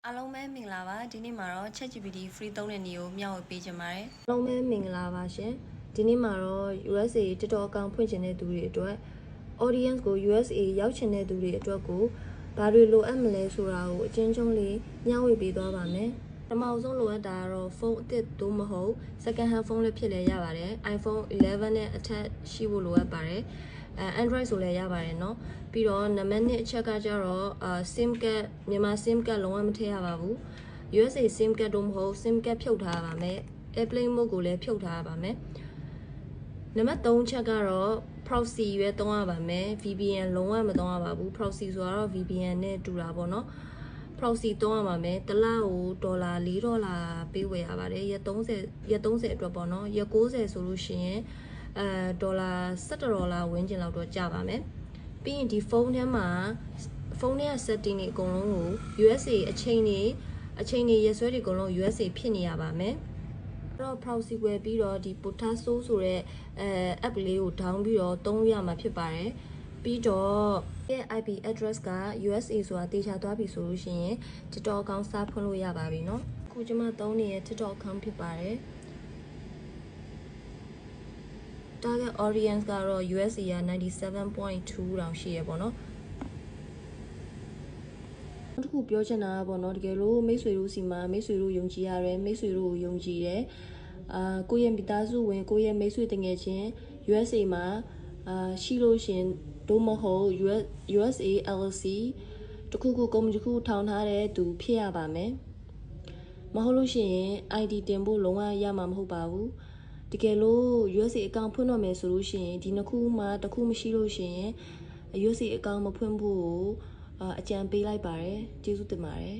အားလုံးပဲမင်္ဂလာပါဒီနေ့မှာတော့ ChatGPT free သုံးတဲ့နည်းကိုမျှဝေပေးချင်ပါတယ် အားလုံးပဲမင်္ဂလာပါရှင်ဒီနေ့မှာတော့ USA TikTok account ဖွင့်ချင်တဲ့သူတွေအတွက် audience ကို USA ရောက်ချင်တဲ့သူတွေအတွက်ကိုဘာတွေလိုအပ်မလဲဆိုတာကိုအချင်းချင်းလေးမျှဝေပေးသွားပါမယ်ပထမဆုံးလိုအပ်တာကတော့ဖုန်းအသစ်သို့မဟုတ် second hand ဖုန်းလည်းဖြစ်လည်းရပါတယ် iPhone 11နဲ့အထက်ရှိဖို့လိုအပ်ပါတယ်Android ဆိုလည်းရပါတယ်เนาะပြီးတော့နံပါတ်1အချက်ကကျတော့SIM card မြန်မာ SIM card လုံးဝမထည့်ရပါဘူး USA SIM card တို့မဟုတ် SIM card ဖြုတ်ထားပါမယ် Airplane mode ကိုလည်းဖြုတ်ထားပါမယ်နံပါတ်3ချက်ကတော့ proxy ရွေးသုံးရပါမယ် VPN လုံးဝမသုံးရပါဘူး proxy ဆိုတော့ VPN နဲ့တူတာပေါ့เนาะ proxy သုံးရပါမယ်တစ်လကို$$4ပေးဝယ်ရပါတယ်ရက်30အတွက်ပေါ့เนาะရက်90ဆိုလို့ရှိရင်$11ဝန်းကျင်လောက်တော့ကျပါမယ်ပြီးရင်ဒီဖုန်းထဲမှာဖုန်းထဲက setting တွေအကုန်လုံးကို USA အချိန်တွေရက်စွဲတွေအကုန်လုံး USA ဖြစ်နေရပါမယ်တော့ proxy ဝယ်ပြီးတော့ဒီ Potato ဆိုတဲ့app လေးကို down ပြီးတော့သုံးရမှာဖြစ်ပါတယ်ပြီးတော့ရဲ့ IP address က USA ဆိုတာတေချာသွားပြီဆိုလို့ရှိရင် TikTok account စဖွင့်လို့ရပါပြီเนาะအခုကျွန်မသုံးနေတဲ့ TikTok account ဖြစ်ပါတယ် target audience ကတော့ USA က 97.2 တောင်ရှိရပေါ့နော်တခုပြောချင်တာကပေါ့နော်တကယ်လို့မိတ်ဆွေတို့စီမှာမိတ်ဆွေတို့ယုံကြည်ရတယ်မိတ်ဆွေတို့ကိုယုံကြည်တယ်ကိုယ့်ရဲ့မိသားစုဝင်ကိုယ့်ရဲ့မိတ်ဆွေတငယ်ချင်း USA မှာရှိလို့ရှင်တို့မဟုတ် USA LLC တခုခုကုမ္ပဏီတစ်ခုထောင်ထားတဲ့သူဖြစ်ရပါမယ်မဟုတ်လို့ရှိရင် ID တင်ဖို့လုံးဝရမှာမဟုတ်ပါဘူးတကယ်လို့ USA account ဖွင့်တော့မယ်ဆိုလို့ရှိရင်ဒီနှစ်ခုမှတစ်ခုမရှိလို့ရှိရင် USA account မဖွင့်ဖို့အကြံပေးလိုက်ပါတယ်ကျေးဇူးတင်ပါတယ်